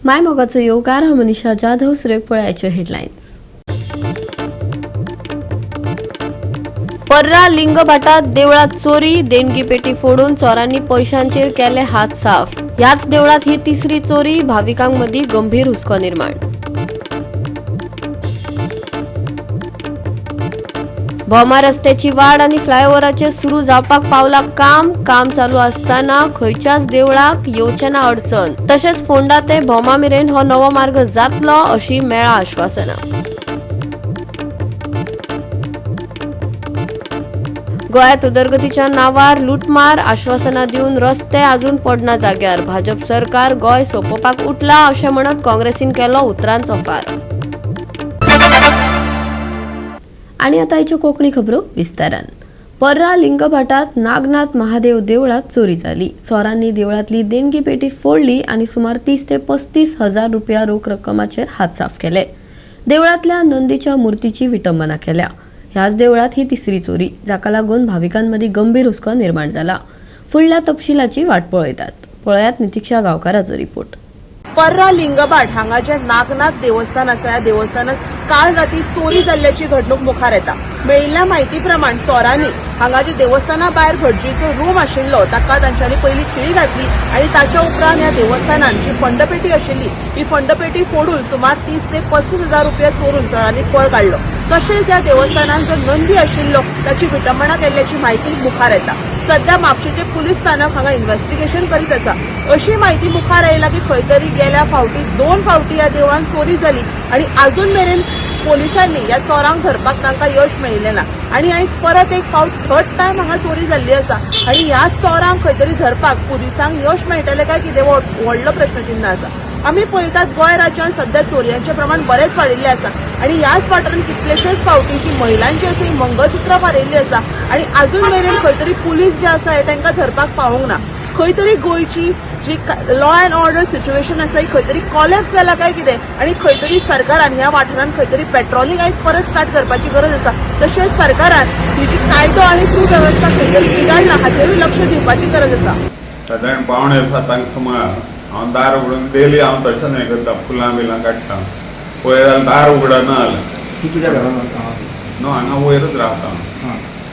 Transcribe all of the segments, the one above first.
माय मोगाचो येवकार हांव मनीषा जाधव. सुरेख पळयाच्यो हेडलायन्स. पर्रा लिंगभाटात देवळात चोरी. देणगी पेटी फोडून चोरांनी पैशांचेर केले हात साफ. ह्याच देवळात ही तिसरी चोरी. भाविकांमदी गंभीर हुस्को निर्माण. भोमा रस्त्याची वाड आणि फ्लायओव्हराचे सुरू जावपाक पावला काम चालू असताना खंयच्याच देवळाक येवचे ना अडचण. तशेंच फोंडा ते भोमा मेरेन हो नवो मार्ग जातलो अशी मेळा आश्वासना. गोयात उदरगतीच्या नावार लुटमार. आश्वासना दिवन रस्ते अजून पडना जाग्यार. भाजप सरकार गोय सोंपोवपाक उठला अशें म्हणत काँग्रेसीन केलो उतरांचो फार. आणि आता आयच्यो कोंकणी खबरो विस्तारान. पर्रा लिंगभाटात नागनाथ महादेव देवळात चोरी जाली. चोरांनी देवळातली देणगी पेटी फोडली आणि सुमार 30 ते 35 हजार रुपया रोख रक्कमाचेर हात साफ केले. देवळातल्या नंदीच्या मूर्तीची विटंबना केल्या. ह्याच देवळात ही तिसरी चोरी, जाका लागून भाविकांमदी गंभीर हुस्को निर्माण जाला. फुडल्या तपशिलाची वाट पळयात नितीक्षा गांवकाराचो रिपोर्ट. पर्रा लिंगभाट हांगा जे नागनाथ देवस्थान आसा ह्या देवस्थानात काल राती चोरी जाल्ल्याची घडणूक मुखार येता. मेळिल्ल्या म्हायती प्रमाण चोरांनी हांगा जे देवस्थाना भायर भटजीचो रूम आशिल्लो ताका तांच्यांनी पयली खिळी घातली आणि ताच्या उपरांत ह्या देवस्थानात जी फंडपेटी आशिल्ली ही फंडपेटी फोडून सुमार 30 ते 35 हजार रुपया चोरून चोरांनी पळ काढलो. तशेंच ह्या देवस्थानात जो नंदी आशिल्लो ताची विटंबना केल्ल्याची म्हायती मुखार येता. सध्या म्हापशेचे पुलीस स्थानक हांगा इन्व्हेस्टिगेशन करीत आसा. अशी म्हायती मुखार आयला की खंय तरी गेल्या फावटी 2 फावटी ह्या देवळान चोरी जाली आणि अजून मेरेन पोलिसांनी ह्या चोरांक धरपाक तांकां यश मेळिल्लें ना आणि आयज परत एक फावट थर्ड टायम हांगा चोरी जाल्ली आसा आणि ह्याच चोरांक खंय तरी धरपाक पुलिसांक यश मेळटलें काय कितें व्हडलो प्रश्नचिन्ह आसा. आमी पळयतात गोंय राज्यांत सध्या चोरयांचें प्रमाण बरेंच वाडिल्लें आसा आणि ह्याच वाठारांत कितलेशेच फावटी जी महिलांची आसा ही मंगळसुत्रां फारिल्लीं आसा आणि अजून मेरेन खंय तरी पुलीस जे आसा तांकां धरपाक पावूंक ना. खंय तरी गोंयची जी लॉ अँड ऑर्डर सिच्युएशन आसा ही खंय तरी कॉलॅप्स जाला काय कितें आणि खंय तरी सरकारान ह्या वाठारांत खंय तरी पेट्रोलिंग आयज परत स्टार्ट करपाची गरज आसा. तशेंच सरकारान ही जी कायदो आनी सुवेवस्था खंय तरी बिगाडला हाचेरूय लक्ष दिवपाची गरज आसा. साधारण 6:45 सुमार हांव दार उगडून डेली हांव तशें हें करता, फुलां बिलां काडटा. पळय जाल्यार दार उगडना जालें. तुज्या घरान रावता? न्हू, हांगा वयरूच रावता.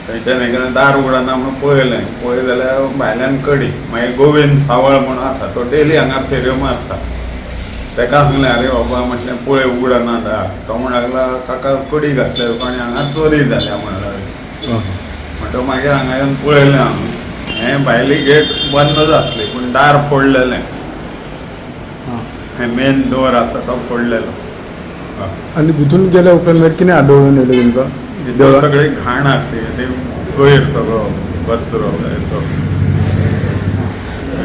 थंयच्यान हें दार उगडना म्हणून पळय जाल्यार भायल्यान कडी. मागीर गोविंद सावळ म्हणून आसा तो डेली हांगा फेऱ्यो मारता. ताका सांगलें, अरे बाबा मातशें पळय उगडना दार. तो म्हणूंक लागला, काका कडी घातल्या कोणी हांगा चोरी जाल्या म्हणून लागली. म्हणटकीर मागीर हांगा येवन पळयलें हांव. हें भायली गेट बंद जातली पूण दार फोडलेलें. हें मेन डोर आसा तो फोडलेलो. आनी भितून गेल्या उपरांत कितें आढळून येयलें तुमकां? भितर सगळी घाण आसली, ते गयर सगळो कचरो सगळो.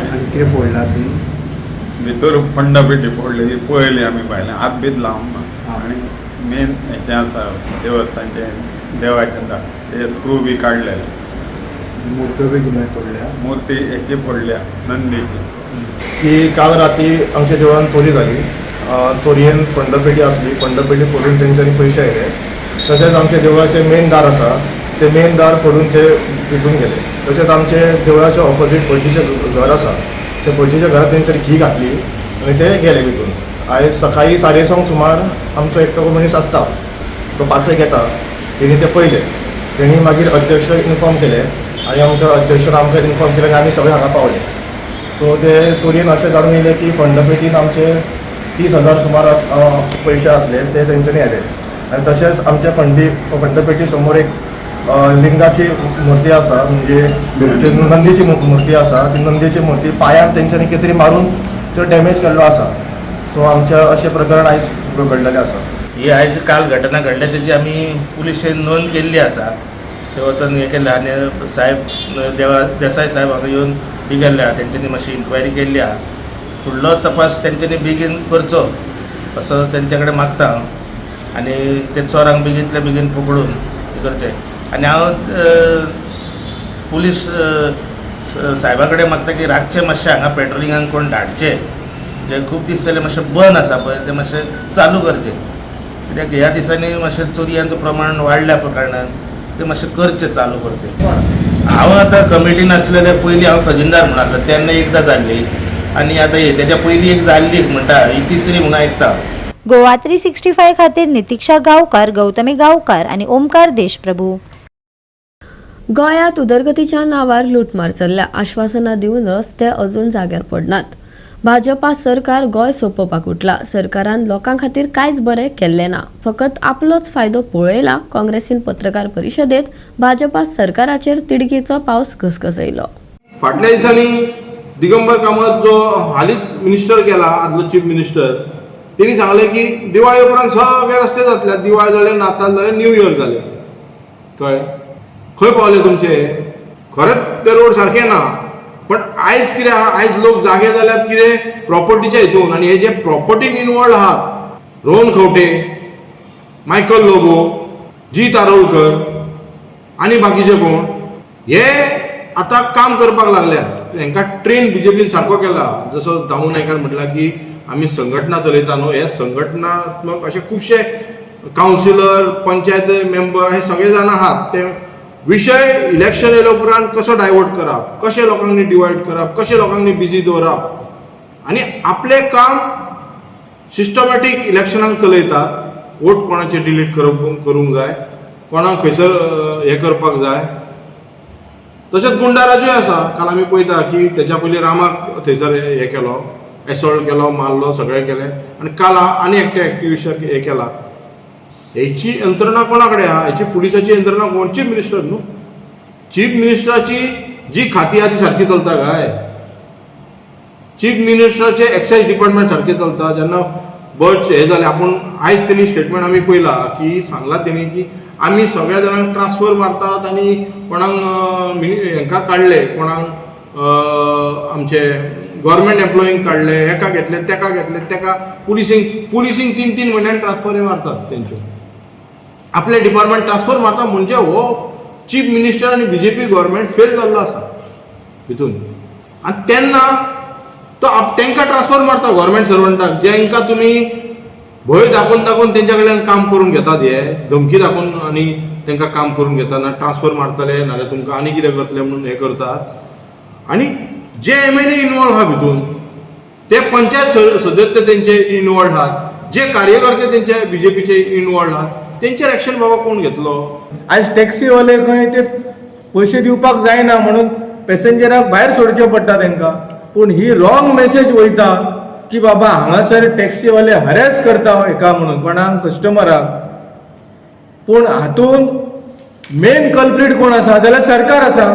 आनी कितें फोडला ती? भितर फंडपेटी फोडलेली पळयली आमी भायल्यान. हात बीत लावंक ना. आनी मेन हेचें आसा देवस्थानचें देवाचें दार, ते स्क्रू बी काडलेले. मुर्त्यो बी कितें फोडल्या? मुर्ती हेची फोडल्या, नंदीची. की काल राती आमच्या देवळान चोरी जाली. चोरयेन फंडपेटी आसली, फंडपेटी फोडून तेंच्यांनी पयशे आयले. तशेंच आमच्या देवळाचें मेन दार आसा ते मेन दार फोडून ते भितून गेले. तशेंच आमचे देवळाच्या ऑपोजीट भटजीचें घर आसा ते भटजीच्या घरांत तेंच्यांनी खी घातली आनी ते गेले भितून. आयज सकाळी 6:30 सुमार आमचो एकटो मनीस आसता तो पासयेक येता. तेणी ते पयले. तेणी मागीर अध्यक्ष इन्फॉर्म केले आनी आमच्या अध्यक्षान आमकां इन्फॉर्म केलें आनी आमी सगळे हांगा पावले. सो ते चोरयेन अशें जाणून येयलें की फंडपेटीन आमचे 30 हजार सुमार पयशे आसले ते तेंच्यांनी व्हेले. आनी तशेंच आमच्या फंडपेटी समोर एक लिंगाची मूर्ती आसा, म्हणजे नंदीची मूर्ती आसा. ती नंदीची मूर्ती पांयान तेंच्यांनी कितें तरी मारून सो डॅमेज केल्लो आसा. सो आमच्या अशें प्रकरण आयज घडलेलें आसा. ही आयज काल घटना घडल्या तेजी आमी पुलीस स्टेशन नोंद केल्ली आसा. थंय वचून हें केलें आनी साहेब देसाय साहेब हांगा येवन ही गेल्ल्या. तेंच्यांनी मातशी इन्क्वायरी केल्ली आहा. फुडलो तपास तेंच्यांनी बेगीन करचो असो तेंच्या कडेन मागता आनी ते चोरांक बेगींतल्या बेगीन पकडून हें करचें. आनी हांव पुलीस साहेबा कडेन मागता की रातचें मातशें हांगा पेट्रोलिंगाक कोण धाडचे. जे खूब दीस जाले मातशें बंद आसा पळय ते मातशें चालू करचें. कित्याक ह्या दिसांनी मातशें चोरयांचो प्रमाण वाडल्या कारणान ते मातशें करचें चालू करचें. हांव आतां कमिटीन आसलें ते पयलीं हांव खजिनदार म्हणून आसलो तेन्ना एकदां जाल्ली आनी आतां तेच्या पयलीं एक जाल्ली म्हणटा ही तिसरी म्हणून आयकता. गोवा 365 खातीर नितिक्षा गांवकार, गौतमी गांवकार आनी ओमकार देशप्रभू. गोंयांत उदरगतीच्या नांवार लुटमार चल्ल्या. आश्वासनां दिवन रस्ते अजून जाग्यार पडनात. भाजपा सरकार गोंय सोंपोवपाक उठला. सरकारान लोकां खातीर कांयच बरें केल्लें ना, फकत आपलोच फायदो पळयला. काँग्रेसीन पत्रकार परिशदेंत भाजपा सरकाराचेर तिडकीचो पावस घसघसयलो. फाटल्या दिसांनी दिगंबर कामत जो हालींच मिनिस्टर केला, आदलो चीफ मिनिस्टर, तेणी सांगलें की दिवाळे उपरांत सगळे रस्ते जातले. दिवाळी जालें, नाताल जालें, न्यू इयर जालें. कळ्ळें? खंय पावले तुमचे? खरेंच ते रोड सारके ना. पण आयज कितें आहा, आयज लोक जागे जाल्यात कितें प्रॉपर्टीच्या हितून. आनी हे जे प्रॉपर्टीन इनवॉल्ड आहात, रोहन खंवटे, मायकल लोबो, जी तारोळकर आनी बाकीचे कोण, हे आतां काम करपाक लागल्यात. हांकां ट्रेन बीजेपीन सारको केला. जसो दामू नायकान म्हटलां की आमी संघटना चलयता न्हू, हे संघटनात्मक अशे खुबशे कावन्सिलर, पंचायत मेंबर हे सगळे जाण आहात. ते विशय इलेक्शन येयल्या उपरांत कसो डायवर्ट करप, कशें लोकांनी डिवायड करप, कशें लोकांनी बिजी दवरप आनी आपलें काम सिस्टमॅटीक इलेक्शनाक चलयतात. वोट कोणाचे डिलीट करूंक जाय, कोणाक खंयसर हे करपाक जाय. तशेंच गुंडाराजूय आसा. काल आमी पळयता की तेच्या पयलीं रामाक थंयसर हे केलो, एसॉल्ट केलो, मारलो, सगळें केलें. आनी काल आनी एकट्या एक्टिविस्टाक हे केला. हेची यंत्रणा कोणा कडेन आहा? हेची पुलिसाची यंत्रणा कोण? चीफ मिनिस्टर न्हू. चीफ मिनिस्टराची जी खाती आहा ती सारकी चलता काय? चीफ मिनिस्टराचे एक्सायज डिपार्टमेंट सारकें चलता. जेन्ना बर्ड्स हे जाले, आपूण आयज तेणी स्टेटमेंट आमी पळयला की सांगला तेणी की आमी सगळ्या जाणांक ट्रान्सफर मारतात आनी कोणाक हांकां काडले, कोणाक आमचे गव्हर्मेंट एम्प्लॉईंक काडले, एका घेतले, तेका घेतले, तेका पुलिसींक 3 म्हयन्यान ट्रान्सफरी मारतात. तेंच्यो आपले डिपार्टमेंट ट्रान्सफर मारता. म्हणजे हो चीफ मिनिस्टर आनी बीजेपी गव्हर्मेंट फेल जाल्लो आसा हितून. आनी तेन्ना तो तांकां ट्रान्सफर मारता, गव्हर्मेंट सर्वंटाक, जेंकां तुमी भंय दाखोवन तेंच्या कडल्यान काम करून घेतात. हे धमकी दाखोवन आनी तांकां काम करून घेतात. ना ट्रान्सफर मारतले, नाजाल्यार तुमकां आनी कितें करतले म्हणून हे करतात. आनी जे एमएलए इनवॉल्व आहा भितून, ते पंचायत सदस्य तेंचे इनवॉल्ड आहात, जे कार्यकर्ते तेंचे बीजेपीचे इनवॉल्ड आहात, तेंचेर एक्शन बाबा कोण घेतलो? आज टॅक्सीवाले खंय ते पयशे दिवपाक जायना म्हणून पॅसेंजराक भायर सोडचे पडटा तांकां. पूण ही रॉंग मेसेज वयता की बाबा हांगासर टॅक्सीवाले हरेस करता एका म्हणून कोणाक, कस्टमराक. पूण हातून मेन कल्प्रीट कोण आसा जाल्यार सरकार आसा.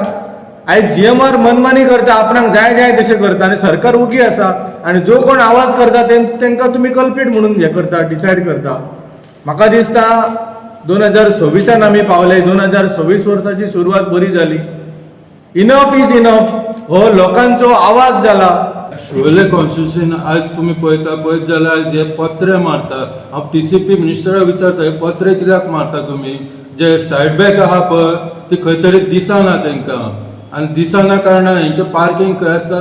आयज जीएमआर मनमानी करता, आपणाक जाय तशें करता आनी सरकार उगी आसा. आनी जो कोण आवाज करता तांकां तुमी कल्प्रीट म्हणून हे करता, डिसायड करता. म्हाका दिसता 2026 आमी पावले. 2026 वर्साची सुरवात बरी जाली. इनफ इज इनफ हो लोकांचो आवाज जाला. शिवोले कॉन्स्टिट्युशन आज तुम्ही पळयत जाल्यार जे पत्रे मारता, हांव टीसीपी मिनिस्टराक विचारता, हे पत्रे कित्याक मारता तुमी? जे सायड बॅक आहा पळय ती खंय तरी दिसना तांकां. आनी दिसना कारणान हेंचे पार्किंग खंय आसता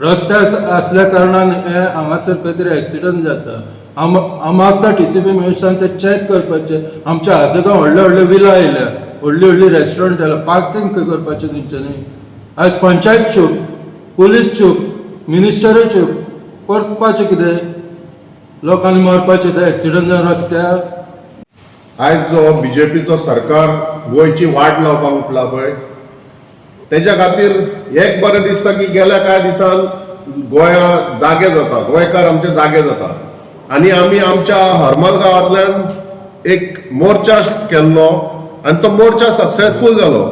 रस्त्यार असल्या कारणान हे हांगासर खंय तरी एक्सिडंट जाता. हांव मागता टीसीपी मिनिस्टरान ते चॅक करपाचे. आमच्या हाजगांव व्हडले विला आयल्या, व्हडली रेस्टॉरंट आयल्या, पार्किंग खंय करपाचें तेंच्यांनी? आज पंचायत चूप, पुलीस चूप, मिनिस्टरूय चूप. करपाचें कितें? लोकांनी मरपाचें ते एक्सिडंट जावन रस्त्यार. आयज जो बीजेपीचो सरकार गोंयची वाट लावपाक उठला पळय, तेच्या खातीर एक बरें दिसता की गेल्या कांय दिसान गोंया जागे जाता, गोंयकार आमचे जागे जाता. आनी आमी आमच्या हरमल गांवांतल्यान एक मोर्चा केल्लो आनी तो मोर्चा सक्सेसफूल जालो.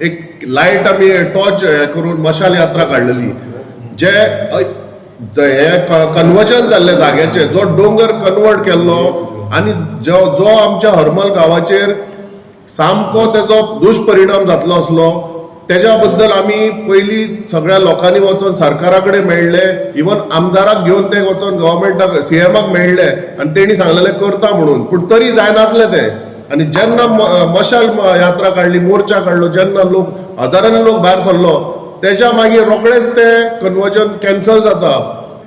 एक लायट आमी टॉर्च करून मशाल यात्रा काडलेली. जे हे कन्वर्जन जाल्ले जाग्याचे, जो डोंगर कन्वर्ट केल्लो आनी जो आमच्या हरमल गांवाचेर सामको तेजो दुश्परिणाम जातलो आसलो, तेज्या बद्दल आमी पयलीं सगळ्या लोकांनी वचून सरकारा कडेन मेळ्ळे. इवन आमदाराक घेवन ते वचून गव्हर्मेंटाक, सीएमाक मेळ्ळे आनी तेणी सांगलेलें करता म्हणून. पूण तरी जायनासलें तें. आनी जेन्ना मशाल यात्रा काडली, मोर्चा काडलो, जेन्ना लोक हजारांनी लोक भायर सरलो, तेच्या मागीर रोखडेंच तें कन्वर्जन कॅन्सल जाता.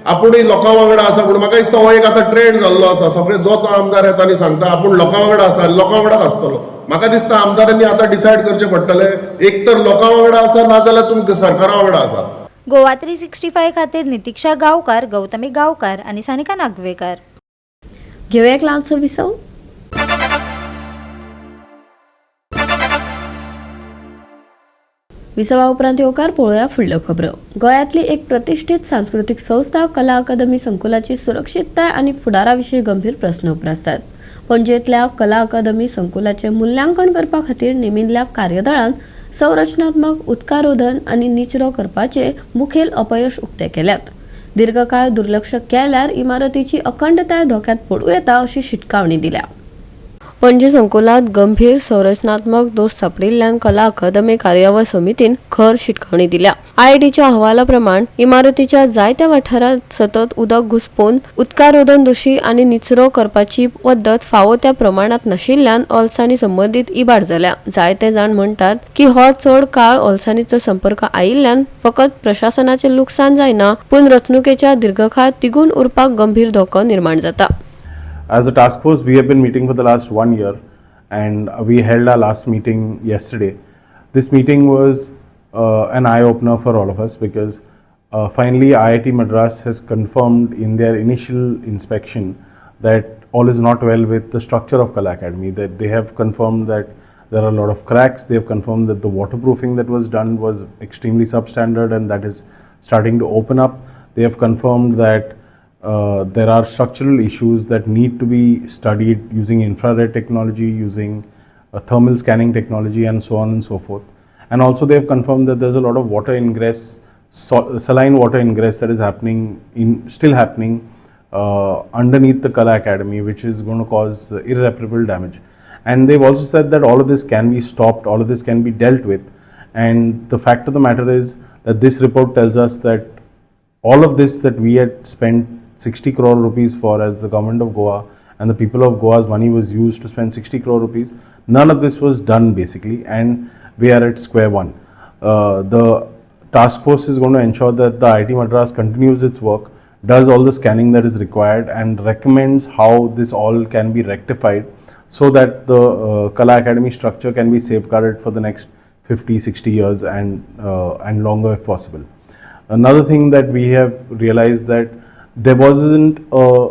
आपुणूय लोकां वांगडा आसा. पूण म्हाका दिसता हो एक आतां ट्रेंड जाल्लो आसा. सगळे जो तो आमदार येता आनी सांगता आपूण लोकां वांगडा आसा, लोकां वांगडाच आसतलो. म्हाका दिसता आमदारांनी आतां डिसायड करचें पडटलें, एक तर लोकां वांगडा आसा, नाजाल्यार तुमकां सरकारा वांगडा आसा. गोवा 365 खातीर नितीक्षा गांवकार, गौतमी गांवकार आणि सानिका नागवेकर. घेऊया एक ल्हानसो विसव. विसवा उपरांत येवकार पळोवया फुडल्यो खबरो. गोंयांतली एक प्रतिश्ठीत सांस्कृतीक संस्था कला अकादमी संकुलाची सुरक्षीतताय आनी फुडारा विशीं गंभीर प्रस्न उप्रासतात. पणजेंतल्या कला अकादमी संकुलाचें मुल्यांकन करपा खातीर नेमिल्ल्या कार्यदळान संरचनात्मक उदकारोधन आनी निचरो करपाचे मुखेल अपयश उक्ते केल्यात. दीर्घकाळ दुर्लक्ष केल्यार इमारतीची अखंडताय धोक्यात पडूं येता अशी शिटकावणी दिल्या. पणजी संकुलात गंभीर संरचनात्मक दोष सापडिल्ल्यान कला अकादमी कार्यवळ समितीन खर शिटकावणी दिल्या. IITच्या अहवालाप्रमाण इमारतीच्या जायत्या वाठारात सतत उदक घुस्पोवन उदकारोधन दोशी आनी निचरो करपाची पद्दत फावो त्या प्रमाणात नाशिल्ल्यान ओलसांनी संबंदीत इबाड जाल्या. जायते जाण म्हणटात की हो चड काळ ओलसांनीचो संपर्क आयिल्ल्यान फकत प्रशासनाचें लुकसाण जायना, पूण रचणुकेच्या दीर्घकाळ तिगून उरपाक गंभीर धोको निर्माण जाता. As a task force, we have been meeting for the last 1 year, and we held our last meeting yesterday. This meeting was an eye-opener for all of us because finally IIT Madras has confirmed in their initial inspection that all is not well with the structure of Kala Academy. That they have confirmed that there are a lot of cracks. They have confirmed that the waterproofing that was done was extremely substandard and that is starting to open up. They have confirmed that there are structural issues that need to be studied using infrared technology, using thermal scanning technology and so on and so forth. And also they have confirmed that there's a lot of water ingress, saline water ingress that is still happening underneath the Kala Academy, which is going to cause irreparable damage. And they've also said that all of this can be stopped, all of this can be dealt with. And the fact of the matter is that this report tells us that all of this that we had spent 60 crore rupees for as the government of Goa and the people of Goa's money was used to spend 60 crore rupees. None of this was done basically, and we are at square one. The task force is going to ensure that the IIT Madras continues its work, does all the scanning that is required and recommends how this all can be rectified so that the Kala Academy structure can be safeguarded for the next 50-60 years and longer if possible. Another thing that we have realized that there wasn't a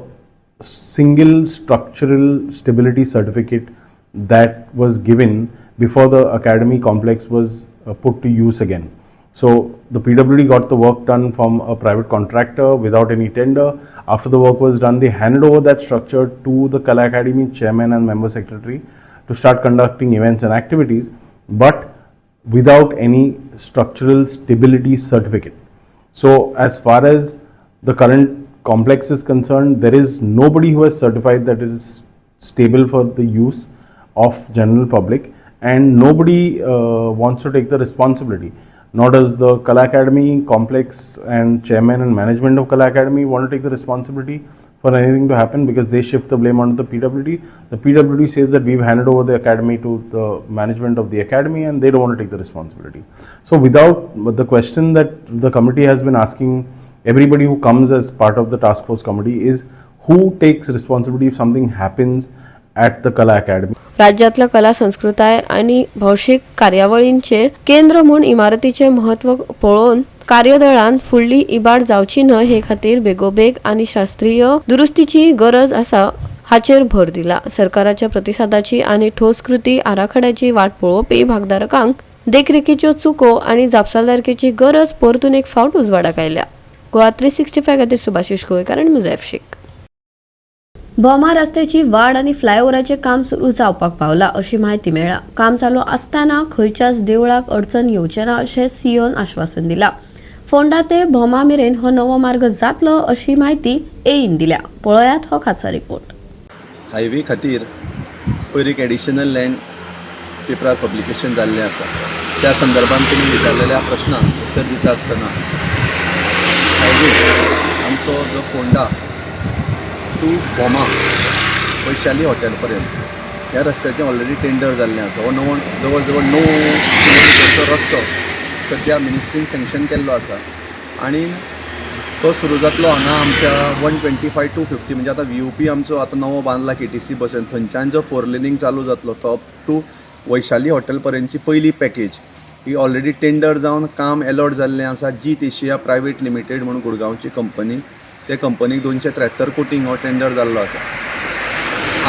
single structural stability certificate that was given before the academy complex was put to use again. So the PWD got the work done from a private contractor without any tender. After the work was done, they handed over that structure to the Kala Academy chairman and member secretary to start conducting events and activities, but without any structural stability certificate. So as far as the current complex is concerned, there is nobody who has certified that it is stable for the use of general public, and nobody wants to take the responsibility. Nor does the Kala Academy complex and chairman and management of Kala Academy want to take the responsibility for anything to happen because they shift the blame onto the PWD. The PWD says that we've handed over the academy to the management of the academy and they don't want to take the responsibility. So the question that the committee has been asking everybody who comes as part of the task force committee is who takes responsibility if something happens at the Kala Academy. राज्यातल्या कला संस्कृताय आणि भौशिक कार्यावळींचे केंद्र म्हूण इमारतीचे महत्व पळोवन कार्यदळान फुडली इबाड जावची न्हय हे खातीर बेगोबेग आनी शास्त्रीय दुरुस्तीची गरज आसा हाचेर भर दिला. सरकाराच्या प्रतिसादाची आनी ठोस कृती आराखड्याची वाट पळोवपी भागधारकांक देखरेखीच्यो चुको आनी जापसालदारकेची गरज परतून एक फावट उजवाडाक आयल्या. गोवा 365 खातीर सुभाशीश गोयकार आनी मुझैफ शेख. भोमा रस्त्याची वाड आनी फ्लायओव्हराचें काम सुरू जावपाक पावला अशी माहिती मेळ्ळा. काम चालू आसतना खंयच्याच देवळाक अडचण येवचें ना अशें सीओन आश्वासन दिलां. फोंडा ते भोमा मेरेन हो नवो मार्ग जातलो अशी माहिती एईन दिल्या. पळयात हो खासा रिपोर्ट. हायवे खातीर पयलीं एडिशनल लँड पेपरार पब्लिकेशन जाल्लें आसा. त्या संदर्भात तुमी विचारलेल्या प्रश्नांक उत्तर दिता आसतना हायवे आमचो जो फोंडा टू भोमा वैशाली हॉटेल पर्यंत ह्या रस्त्याचें ऑलरेडी टेंडर जाल्लें आसा. हो नवो जवळ जवळ 9 किलोमिटरचो रस्तो सद्या मिनिस्ट्रीन सँक्शन केल्लो आसा आनी तो सुरू जातलो हांगा आमच्या 125 to 50 म्हणजे आतां VOP आमचो आतां नवो बांदला KTC बसीन थंयच्यान जो 4 लेनींग चालू जातलो तो अप टू वैशाली हॉटेल पर्यंतची पयली पॅकेज ही ऑलरेडी टेंडर जावन काम अलॉट जाल्लें आसा. जीत एशिया प्रायवेट लिमिटेड म्हणून गुडगांवची कंपनी, ते कंपनीक 273 कोटींक हो टेंडर जाल्लो आसा.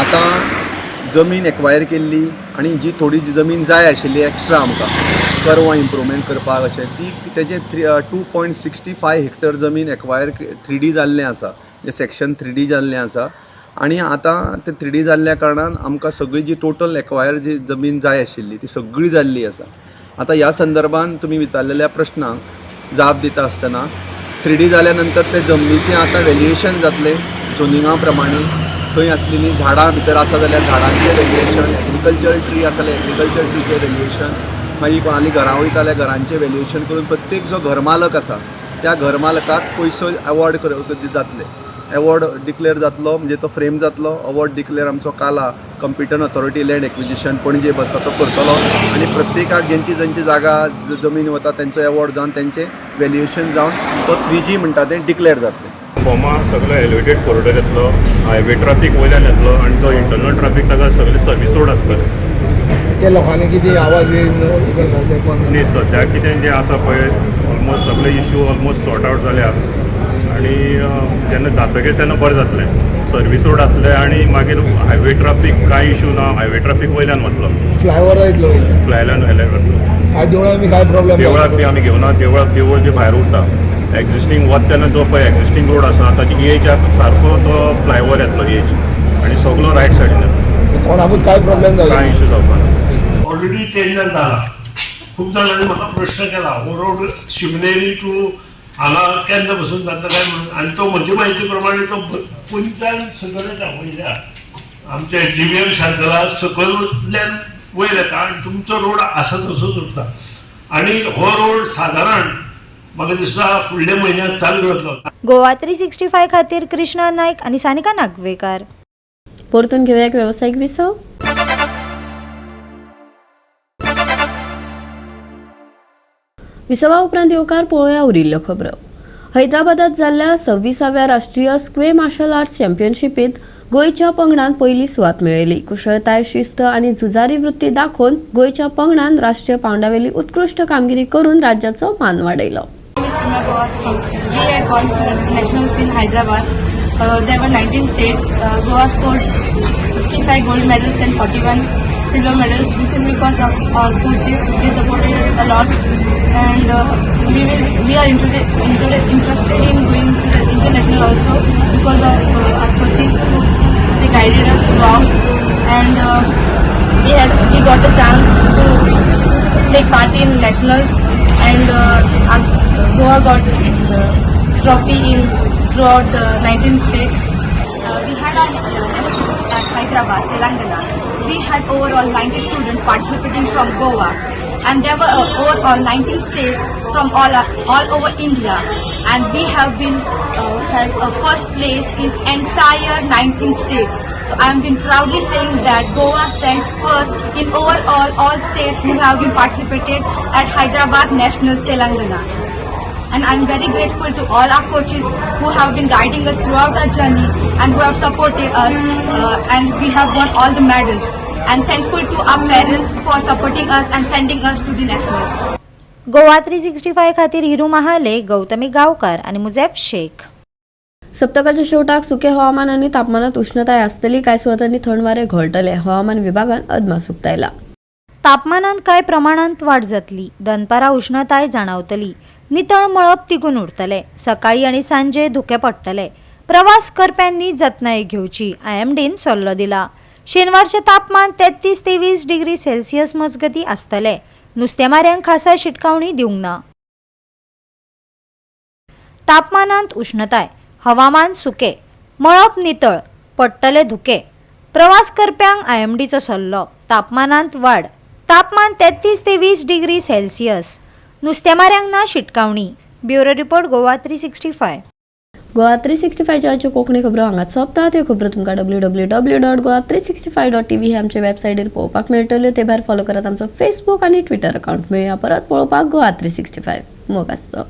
आतां जमीन एक्वायर केल्ली आनी जी थोडी जमीन जाय आशिल्ली एक्स्ट्रा आमकां करवां इम्प्रूवमेंट करपाक अशें, ती तेजें 2.65 हेक्टर जमीन एक्वायर 3D जाल्लें आसा, जें सेक्शन 3D जाल्लें आसा. आनी आतां तें 3D जाल्ल्या कारणान आमकां सगळी जी टोटल एक्वायर जी जमीन जाय आशिल्ली ती सगळी जाल्ली आसा. आतां ह्या संदर्भान तुमी विचारलेल्या प्रश्नांक जाप दिता आसतना 3D जाल्या नंतर ते जमनीचें आतां व्हॅल्युएशन जातलें झोनिंगा प्रमाणे. थंय आसलेलीं झाडां भितर आसा जाल्यार झाडांचें व्हॅल्युएशन, एग्रिकल्चर ट्री आसा जाल्यार एग्रिकल्चर ट्रीचें व्हॅल्युएशन, मागीर कोणाली घरां वयता जाल्यार घरांचें व्हॅल्युएशन करून प्रत्येक जो घरमालक आसा त्या घरमालकाक पयसो अवॉर्ड जातले. अवॉर्ड डिक्लेअर जातलो, म्हणजे तो फ्रेम जातलो. अवॉर्ड डिक्लेअर आमचो काला कंपिटंट ऑथॉरिटी लँड एक्विजिशन पणजे बसता तो करतलो आनी प्रत्येकाक ज्यांची जागा जमीन वता तेंचो अवॉर्ड जावन तेंचें व्हॅल्युएशन जावन तो 3G म्हणटा तें डिक्लेअर जातलें. फॉर्मा सगळो एलिवेटेड कॉरिडॉर येतलो, हायवे ट्रॅफिक वयल्यान येतलो आनी तो इंटरनल ट्रॅफिक ताका सगळे सर्वीस रोड आसतले. त्या लोकांनी कितें आवाज न्ही सद्या कितें जें आसा पळय ऑलमोस्ट सगळे इश्यू ऑलमोस्ट सॉर्ट आवट जाल्यात आनी जेन्ना जातकीर तेन्ना बरें जातलें. सर्वीस रोड आसले आनी मागीर हायवे ट्रॅफिक कांय इश्यू ना, हायवे ट्रॅफिक वयल्यान वतलो, फ्लायओव्हर येतलो फ्लायल्यान वतलो. देवळान बी काय प्रॉब्लेम देवळाक बी आमी घेवना, देवूळ बी भायर उरता. एक्झिस्टींग वत तेन्ना जो पळय एक्झिस्टींग रोड आसा ताची एजाक सारको तो फ्लायओव्हर येतलो एज आनी सगळो रायट सायडीन येतलो. कोणाकूच काय प्रॉब्लेम जालो कांय इश्यू जावपा ना. ऑलरेडी टेंडर जाला. खूब जाणांनी म्हाका प्रश्न केला हो रोड शिवनेरी टू हांगा केन्ना बसून जाता काय म्हणून, आनी तो म्हजे म्हायती प्रमाणे तो पुंच्यान सकयल येता वयल्या आमच्या GVM सर्कला सकयल्यान वयर येता आनी तुमचो रोड आसा तसोच उरता. आनी हो रोड सादारण म्हाका दिसता फुडल्या म्हयन्यात चालू जातलो. गोवा 365 खातीर कृष्णा नायक आणि सानिका नागवेकर. परतून घेऊया एक व्यावसायिक विसव. विसवा उपरांत येवकार पळोवया उरिल्ल्यो खबरो. हैदराबादात जाल्ल्या 26व्या राष्ट्रीय स्क्वे मार्शल आर्ट्स चॅम्पियनशिपीत गोंयच्या पंगडान पयली सुवात मेळयली. कुशळताय, शिस्त आनी झुजारी वृत्ती दाखोवन गोंयच्या पंगडान राष्ट्रीय पांवड्यावेली उत्कृश्ट कामगिरी करून राज्याचो मान वाडयलो. We had won nationals in Hyderabad. There were 19 states. Goa scored 55 gold medals and 41 silver medals. This is because of our coaches. They supported us a lot, and we are interested in going to the international also because of our coaches. They guided us throughout, and we got a chance to take part in nationals, and Goa got trophy in throughout the 19 states. We had our nationals at Hyderabad, Telangana. We had overall 90 students participating from Goa, and there were overall 19 states from all over India, and we have been had a first place in entire 19 states. So I am been proudly saying that Goa stands first in overall all states who have been participated at Hyderabad Nationals, Telangana. And I'm very grateful to all our coaches who have been guiding us throughout our journey and who have supported us, and we have won all the medals. And thankful to our parents for supporting us and sending us to the nationals. Goa 365 खातीर हिरू महाले, गौतमी गावकार आणि मुजेफ शेख. सप्तकाच्या शेवटाक सुके हवामान आणि तापमानात उष्णताय आसतली. कांय सुवातांनी थंड वारे घोळटले. हवामान विभागान अदमास उक्तायला. तापमानात कांय प्रमाणात वाढ जातली. दनपारा उष्णताय जाणवतली. नितळ मळब तिगून उरतले. सकाळी आणि सांजे धुके पडटले. प्रवास करप्यांनी जतनाय घेवची, IMDन सल्लो दिला. शेनवारचे तापमान 33 ते 20 डिग्री सेल्सियस मजगती आसतले. नुस्तेमाऱ्यांक खासा शिटकावणी दिवंक ना. तापमानात उष्णताय, हवामान सुके, मळब नितळ, पडटले धुके. प्रवास करप्यांक IMDचो सल्लो. तापमानात वाढ. तापमान 33 ते 20 डिग्री सेल्सियस. नुस्तेमाऱ्यांक ना शिटकावणी. Bureau report Goa 365. गोवा 365च्या आजच्यो कोंकणी खबरो हांगाच सोंपतात. ह्यो खबरो तुमकां www.goa365.tv हे आमचे वेबसायटीर पळोवपाक मेळटल्यो. ते भायर फॉलो करात आमचो फेसबूक आनी ट्विटर अकाउंट. मेळया परत पळोवपाक गोवा 365. मोग आसचो.